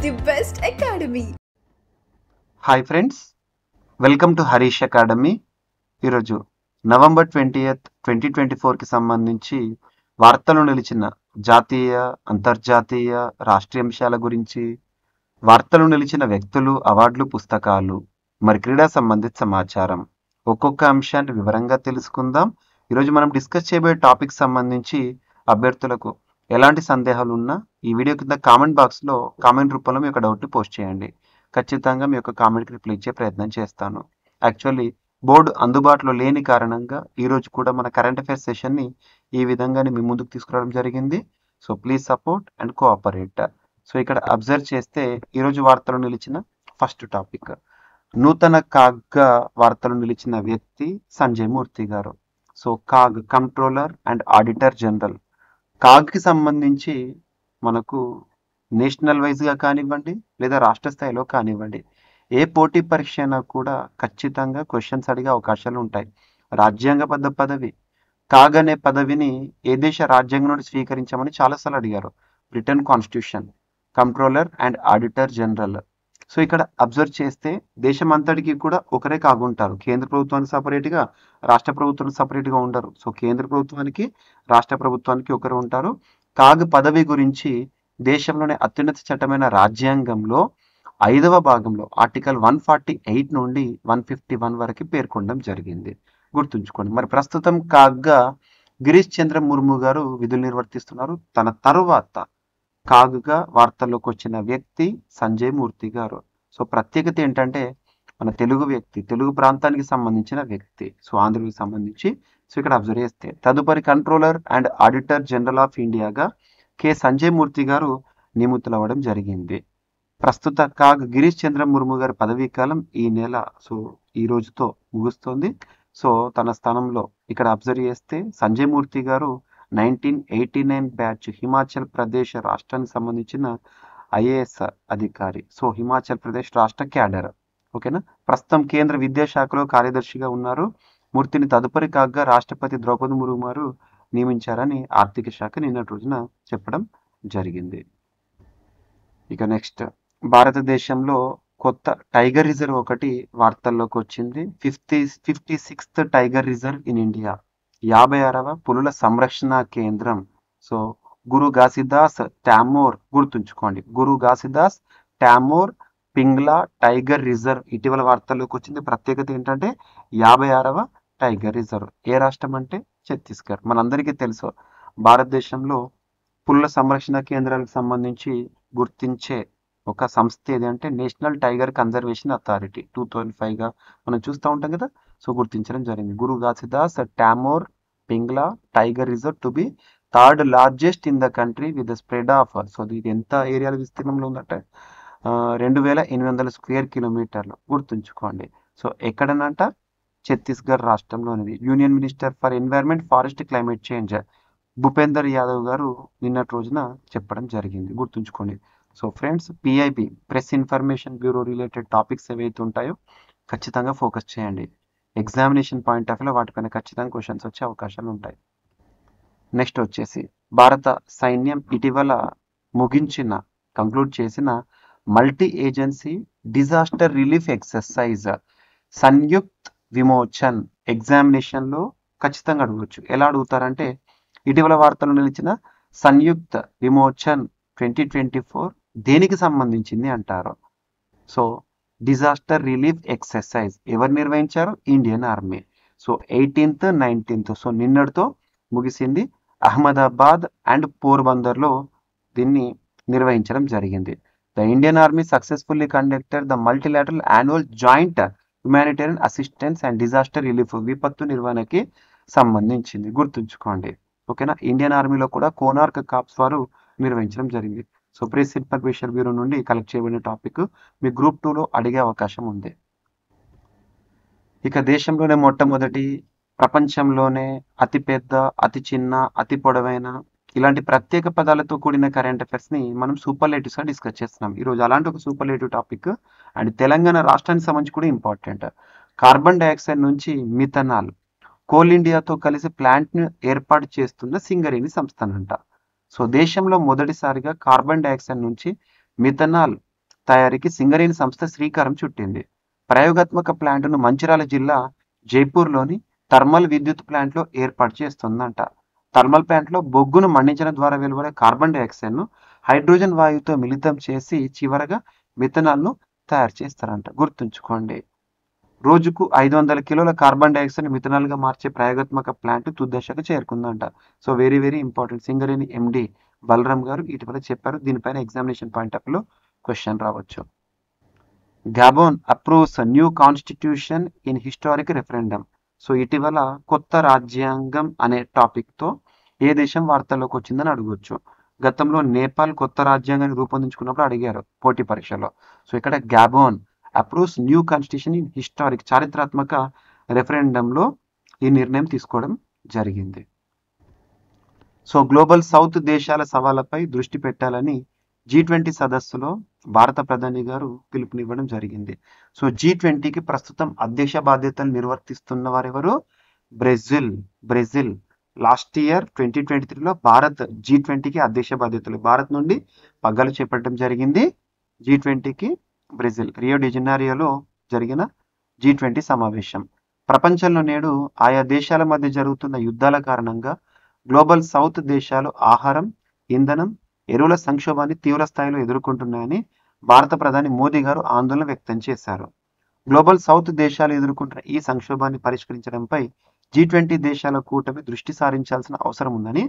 the best academy. Hi friends, welcome to Harish academy. ఈరోజు November 20th 2024కి సంబంధించి వార్తలు నిలిచిన జాతీయ, అంతర్జాతీయ, రాష్ట్రీయ అంశాల గురించి, వార్తలు నిలిచిన వ్యక్తులు, అవార్డులు, పుస్తకాలు, మరి క్రీడా సంబంధిత సమాచారం, ఒక్కొక్క అంశాన్ని వివరంగా తెలుసుకుందాం. ఈరోజు మనం డిస్కస్ చేయబోయే టాపిక్ సంబంధించి అభ్యర్థులకు ఎలాంటి సందేహాలు ఉన్నా ఈ వీడియో కింద కామెంట్ బాక్స్లో కామెంట్ రూపంలో మీ యొక్క డౌట్ని పోస్ట్ చేయండి. ఖచ్చితంగా మీ యొక్క కామెంట్కి రిప్లై ఇచ్చే ప్రయత్నం చేస్తాను. యాక్చువల్లీ బోర్డు అందుబాటులో లేని కారణంగా ఈరోజు కూడా మన కరెంట్ అఫైర్స్ సెషన్ని ఈ విధంగానే మీ ముందుకు తీసుకురావడం జరిగింది. So please support and cooperate. So ఇక్కడ అబ్జర్వ్ చేస్తే ఈరోజు వార్తలు నిలిచిన ఫస్ట్ టాపిక్, నూతన కాగ్గా వార్తలు నిలిచిన వ్యక్తి Sanjay Murthy garu. So CAG controller and auditor general. కాగ్కి సంబంధించి మనకు నేషనల్ వైజ్గా కానివ్వండి లేదా రాష్ట్ర స్థాయిలో కానివ్వండి ఏ పోటీ పరీక్ష అయినా కూడా ఖచ్చితంగా క్వశ్చన్స్ అడిగే అవకాశాలు ఉంటాయి. రాజ్యాంగబద్ధ పదవి. కాగ్ అనే పదవిని ఏ దేశ రాజ్యాంగం నుండి స్వీకరించామని చాలాసార్లు అడిగారు. Britain constitution. Controller and auditor general. So ఇక్కడ అబ్జర్వ్ చేస్తే దేశమంతటికి కూడా ఒకరే కాగుంటారు. కేంద్ర ప్రభుత్వానికి సపరేట్గా, రాష్ట్ర ప్రభుత్వానికి సపరేట్గా ఉండరు. సో కేంద్ర ప్రభుత్వానికి, రాష్ట్ర ప్రభుత్వానికి ఒకరు ఉంటారు. కాగ్ పదవి గురించి దేశంలోనే అత్యున్నత చట్టమైన రాజ్యాంగంలో 5వ భాగంలో ఆర్టికల్ 148 నుండి 151 వరకు పేర్కొనడం జరిగింది. గుర్తుంచుకోండి. మరి ప్రస్తుతం కాగ్గా గిరీష్ చంద్ర ముర్ము గారు విధులు నిర్వర్తిస్తున్నారు. తన తరువాత కాగ్గా వార్తల్లోకి వచ్చిన వ్యక్తి సంజయ్ మూర్తి గారు. సో ప్రత్యేకత ఏంటంటే మన తెలుగు వ్యక్తి, తెలుగు ప్రాంతానికి సంబంధించిన వ్యక్తి. సో ఆంధ్రకి సంబంధించి. సో ఇక్కడ అబ్జర్వ్ చేస్తే తదుపరి controller and auditor general of ఇండియాగా కె సంజయ్ మూర్తి గారు నియమితులవ్వడం జరిగింది. ప్రస్తుత కాగ్ గిరీష్ చంద్ర ముర్ము గారి పదవీ కాలం ఈ నెల, సో ఈ రోజుతో ముగుస్తోంది. సో తన స్థానంలో ఇక్కడ అబ్జర్వ్ చేస్తే సంజయ్ మూర్తి గారు 1989 బ్యాచ్ హిమాచల్ ప్రదేశ్ రాష్ట్రానికి సంబంధించిన ఐఏఎస్ అధికారి. సో హిమాచల్ ప్రదేశ్ రాష్ట్ర క్యాడర్. ఓకేనా. ప్రస్తుతం కేంద్ర విద్యాశాఖలో కార్యదర్శిగా ఉన్నారు. మూర్తిని తదుపరి కాగ్గా రాష్ట్రపతి ద్రౌపది ముర్ము గారు నియమించారని ఆర్థిక శాఖ నిన్నటి రోజున చెప్పడం జరిగింది. ఇక నెక్స్ట్, భారతదేశంలో కొత్త టైగర్ రిజర్వ్ ఒకటి వార్తల్లోకి వచ్చింది. 56th tiger reserve in India. 56వ పులుల సంరక్షణ కేంద్రం. సో గురు ఘాసిదాస్ టామోర్, గుర్తుంచుకోండి, గురు ఘాసిదాస్ టామోర్ పింగ్లా టైగర్ రిజర్వ్ ఇటీవల వార్తల్లోకి వచ్చింది. ప్రత్యేకత ఏంటంటే 56వ టైగర్ రిజర్వ్. ఏ రాష్ట్రం అంటే ఛత్తీస్గఢ్. మనందరికీ తెలుసు భారతదేశంలో పులుల సంరక్షణ కేంద్రాలకు సంబంధించి గుర్తించే ఒక సంస్థ ఏది అంటే నేషనల్ టైగర్ కన్జర్వేషన్ అథారిటీ. 2005గా మనం చూస్తూ ఉంటాం కదా. సో గుర్తించడం జరిగింది. Guru Ghasidas Tamor Pingla tiger reserve to be 3rd largest in the country with the spread of, so ఇది ఎంత ఏరియాల విస్తీర్ణంలో ఉందంటే 2800 స్క్వేర్ కిలోమీటర్లు. గుర్తుంచుకోండి. సో ఎక్కడనంట ఛత్తీస్గఢ్ రాష్ట్రంలోనిది. Union minister for environment, forest, climate change Bhupender Yadav garu నిన్నటి రోజున చెప్పడం జరిగింది. గుర్తుంచుకోండి. So friends, PIB press information bureau related topics ఏవైతే ఉంటాయో ఖచ్చితంగా ఫోకస్ చేయండి. ఎగ్జామినేషన్ పాయింట్ ఆఫ్ వ్యూలో వాటిపైన ఖచ్చితంగా క్వశ్చన్స్ వచ్చే అవకాశాలు ఉంటాయి. నెక్స్ట్ వచ్చేసి భారత సైన్యం ఇటీవల కంక్లూడ్ చేసిన multi agency disaster relief exercise Sanyukt Vimochan ఎగ్జామినేషన్లో ఖచ్చితంగా అడగవచ్చు. ఎలా అడుగుతారంటే ఇటీవల వార్తలు నిలిచిన సంయుక్త విమోచన్ 2024 దేనికి సంబంధించింది అంటారు. సో డిజాస్టర్ రిలీఫ్ ఎక్సర్సైజ్ ఎవరు నిర్వహించారు? Indian army. So 18th 19th, so నిన్నటితో ముగిసింది. అహ్మదాబాద్ అండ్ పోర్బందర్లో దీన్ని నిర్వహించడం జరిగింది. The Indian army successfully conducted the multilateral annual joint humanitarian assistance and disaster relief, విపత్తు నిర్వహణకి సంబంధించింది. గుర్తుంచుకోండి. ఓకేనా. ఇండియన్ ఆర్మీలో కూడా కోనార్క్ కాప్స్ వారు నిర్వహించడం జరిగింది. సో ప్రెస్ ఇన్ఫర్మేషన్ బ్యూరో నుండి కలెక్ట్ చేయబడిన టాపిక్ మీ గ్రూప్ 2లో అడిగే అవకాశం ఉంది. ఇక దేశంలోనే మొట్టమొదటి, ప్రపంచంలోనే అతిపెద్ద, అతి చిన్న, అతి పొడవైన ఇలాంటి ప్రత్యేక పదాలతో కూడిన కరెంట్ అఫైర్స్ని మనం సూపర్లేటివ్స్గా డిస్కస్ చేస్తున్నాం. ఈరోజు అలాంటి ఒక సూపర్లేటివ్ టాపిక్ అండ్ తెలంగాణ రాష్ట్రానికి సంబంధించి కూడా ఇంపార్టెంట్. కార్బన్ డైఆక్సైడ్ నుంచి మిథనాల్ కోల్ ఇండియాతో కలిసి ప్లాంట్ను ఏర్పాటు చేస్తున్న సింగరేణి సంస్థనంట. సో దేశంలో మొదటిసారిగా కార్బన్ డైఆక్సైడ్ నుంచి మిథనాల్ తయారీకి సింగరేణి సంస్థ శ్రీకారం చుట్టింది. ప్రయోగాత్మక ప్లాంటును మంచిర్యాల జిల్లా జైపూర్లోని థర్మల్ విద్యుత్ ప్లాంట్లో ఏర్పాటు చేస్తుందంట. థర్మల్ ప్లాంట్లో బొగ్గును మండించడం ద్వారా వెలువడే కార్బన్ డైఆక్సైడ్ను హైడ్రోజన్ వాయువుతో మిళితం చేసి చివరగా మిథనాల్ను తయారు చేస్తారంట. గుర్తుంచుకోండి. రోజుకు 500 కిలోల కార్బన్ డైఆక్సైడ్ మిథనాల్గా మార్చే ప్రయోగాత్మక ప్లాంట్ తుదశకు చేరుకుందంట. So very very important. Singareni MD Balaram garu ఇటీవల చెప్పారు. దీనిపైన ఎగ్జామినేషన్ పాయింట్ ఆఫ్ లో క్వశ్చన్ రావచ్చు. Gabon approves new constitution in historic referendum. So ఇటీవల కొత్త రాజ్యాంగం అనే టాపిక్తో ఏ దేశం వార్తల్లోకి వచ్చిందని అడగవచ్చు. గతంలో నేపాల్ కొత్త రాజ్యాంగాన్ని రూపొందించుకున్నప్పుడు అడిగారు పోటీ పరీక్షలో. సో ఇక్కడ Gabon approves new constitution in historic చారిత్రాత్మక రెఫరెండంలో ఈ నిర్ణయం తీసుకోవడం జరిగింది. సో గ్లోబల్ సౌత్ దేశాల సవాళ్లపై దృష్టి పెట్టాలని G20 సదస్సులో భారత ప్రధాని గారు పిలుపునివ్వడం జరిగింది. సో G20కి ప్రస్తుతం అధ్యక్ష బాధ్యతలు నిర్వర్తిస్తున్న వారెవరు? బ్రెజిల్ లాస్ట్ ఇయర్ 2023లో భారత్ G20కి అధ్యక్ష బాధ్యతలు భారత్ నుండి పగ్గాలు చేపట్టడం జరిగింది. G20కి బ్రెజిల్ రియో డి జెనీరోలో జరిగిన G20 సమావేశం. ప్రపంచంలో నేడు ఆయా దేశాల మధ్య జరుగుతున్న యుద్ధాల కారణంగా గ్లోబల్ సౌత్ దేశాలు ఆహారం, ఇంధనం, ఎరువుల సంక్షోభాన్ని తీవ్ర స్థాయిలో ఎదుర్కొంటున్నాయని భారత ప్రధాని మోదీ గారు ఆందోళన వ్యక్తం చేశారు. గ్లోబల్ సౌత్ దేశాలు ఎదుర్కొంటున్న ఈ సంక్షోభాన్ని పరిష్కరించడంపై G20 దేశాల కూటమి దృష్టి సారించాల్సిన అవసరం ఉందని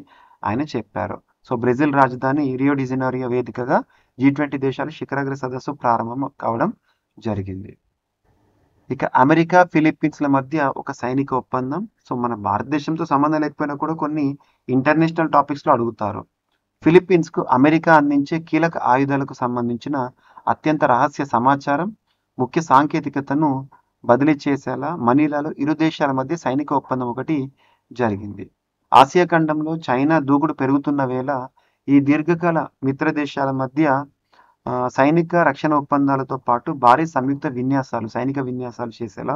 ఆయన చెప్పారు. సో బ్రెజిల్ రాజధాని రియో డి జెనీరో వేదికగా G20 దేశాల శిఖరాగ్ర సదస్సు ప్రారంభం కావడం జరిగింది. ఇక అమెరికా ఫిలిప్పీన్స్ల మధ్య ఒక సైనిక ఒప్పందం. సో మన భారతదేశంతో సంబంధం లేకపోయినా కూడా కొన్ని ఇంటర్నేషనల్ టాపిక్స్లో అడుగుతారు. ఫిలిప్పీన్స్కు అమెరికా అందించే కీలక ఆయుధాలకు సంబంధించిన అత్యంత రహస్య సమాచారం, ముఖ్య సాంకేతికతను బదిలీ చేసేలా మనీలాలో ఇరు దేశాల మధ్య సైనిక ఒప్పందం ఒకటి జరిగింది. ఆసియా ఖండంలో చైనా దూకుడు పెరుగుతున్న వేళ ఈ దీర్ఘకాల మిత్ర దేశాల మధ్య సైనిక రక్షణ ఒప్పందాలతో పాటు భారీ సంయుక్త సైనిక విన్యాసాలు చేసేలా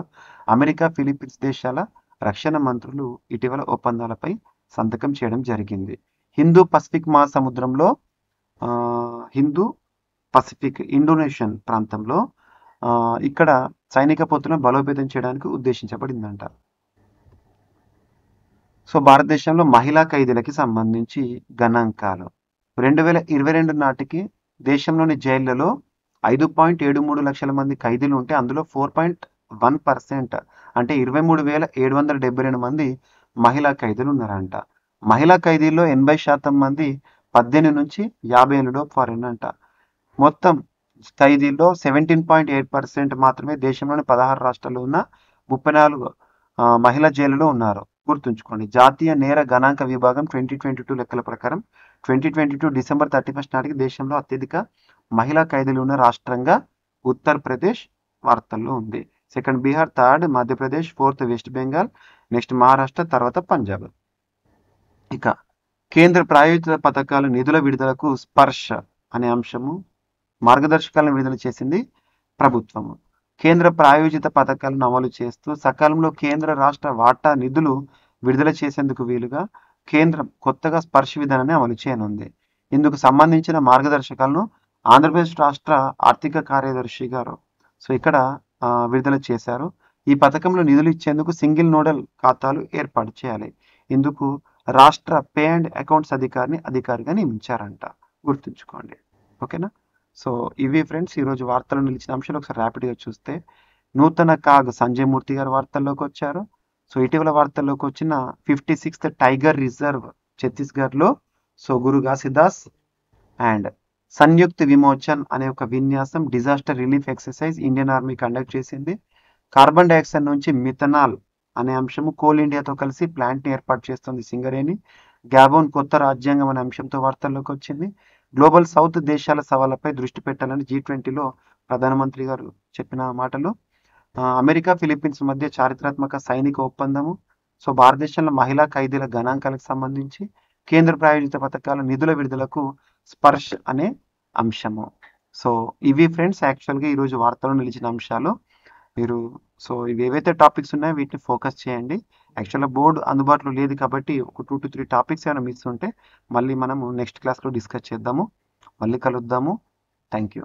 అమెరికా ఫిలిప్పీన్స్ దేశాల రక్షణ మంత్రులు ఇటీవల ఒప్పందాలపై సంతకం చేయడం జరిగింది. హిందూ పసిఫిక్ మహాసముద్రంలో హిందూ పసిఫిక్ ఇండోనేషియన్ ప్రాంతంలో ఇక్కడ సైనిక పొత్తులను బలోపేతం చేయడానికి ఉద్దేశించబడిందంట. సో భారతదేశంలో మహిళా ఖైదీలకి సంబంధించి గణాంకాలు 2022 నాటికి దేశంలోని జైళ్లలో 5.73 లక్షల మంది ఖైదీలు ఉంటే అందులో 4.1% అంటే 23,772 మంది మహిళా ఖైదీలు ఉన్నారంట. మహిళా ఖైదీల్లో 80% మంది 18 నుంచి 50 ఏళ్ళలోపు వారేనంట. మొత్తం ఖైదీల్లో 17.8% మాత్రమే దేశంలోని 16 రాష్ట్రాల్లో ఉన్న 34 మహిళా జైలులో ఉన్నారు. గుర్తుంచుకోండి. జాతీయ నేర గణాంక విభాగం 2022 లెక్కల ప్రకారం 2022 డిసెంబర్ 31 నాటికి దేశంలో అత్యధిక మహిళా ఖైదీలు ఉన్న రాష్ట్రంగా ఉత్తరప్రదేశ్ వార్తల్లో ఉంది. Second Bihar, third Madhya Pradesh, fourth west Bengal, next Maharashtra, తర్వాత పంజాబ్. ఇక కేంద్ర ప్రాయోజిత పథకాల నిధుల విడుదలకు స్పర్శ అనే అంశము మార్గదర్శకాలను విడుదల చేసింది ప్రభుత్వము. కేంద్ర ప్రాయోజిత పథకాలను అమలు చేస్తూ సకాలంలో కేంద్ర రాష్ట్ర వాటా నిధులు విడుదల చేసేందుకు వీలుగా కేంద్రం కొత్తగా స్పర్శ విధానాన్ని అమలు చేయనుంది. ఇందుకు సంబంధించిన మార్గదర్శకాలను ఆంధ్రప్రదేశ్ రాష్ట్ర ఆర్థిక కార్యదర్శి గారు ఇక్కడ విడుదల చేశారు. ఈ పథకంలో నిధులు ఇచ్చేందుకు సింగిల్ నోడల్ ఖాతాలు ఏర్పాటు చేయాలి. ఇందుకు రాష్ట్ర పే అండ్ అకౌంట్స్ అధికారిగా నియమించారంట. గుర్తుంచుకోండి. ఓకేనా? సో ఇవి ఫ్రెండ్స్ ఈరోజు వార్తలు నిలిచిన అంశాలు. ఒకసారి ర్యాపిడ్గా చూస్తే నూతన కాగ్ సంజయ్ మూర్తి గారు వార్తల్లోకి వచ్చారు. సో ఇటీవల వార్తల్లోకి వచ్చిన 56th టైగర్ రిజర్వ్ ఛత్తీస్గఢ్లో గురు ఘాసీదాస్ అండ్ సంయుక్త్ విమోచన్ అనే ఒక విన్యాసం disaster relief exercise Indian army conduct చేసింది. కార్బన్ డైఆక్సైడ్ నుంచి మిథనాల్ అనే అంశము కోల్ ఇండియాతో కలిసి ప్లాంట్ని ఏర్పాటు చేస్తుంది సింగరేణి. గ్యాబోన్ కొత్త రాజ్యాంగం అనే అంశంతో వార్తల్లోకి వచ్చింది. గ్లోబల్ సౌత్ దేశాల సవాళ్లపై దృష్టి పెట్టాలని G20లో ప్రధానమంత్రి గారు చెప్పిన మాటలు. అమెరికా ఫిలిప్పీన్స్ మధ్య చారిత్రాత్మక సైనిక ఒప్పందము. సో భారతదేశంలో మహిళా ఖైదీల గణాంకాలకు సంబంధించి కేంద్ర ప్రాయోజిత పథకాల నిధుల విడుదలకు స్పర్శ్ అనే అంశము. సో ఇవి ఫ్రెండ్స్ యాక్చువల్గా ఈరోజు వార్తలో నిలిచిన అంశాలు. మీరు ఇవి ఏవైతే టాపిక్స్ ఉన్నాయో వీటిని ఫోకస్ చేయండి. యాక్చువల్గా బోర్డు అందుబాటులో లేదు కాబట్టి ఒక 2 to 3 టాపిక్స్ ఏమైనా మిస్ ఉంటే మళ్ళీ మనము నెక్స్ట్ క్లాస్లో డిస్కస్ చేద్దాము. మళ్ళీ కలుద్దాము. Thank you.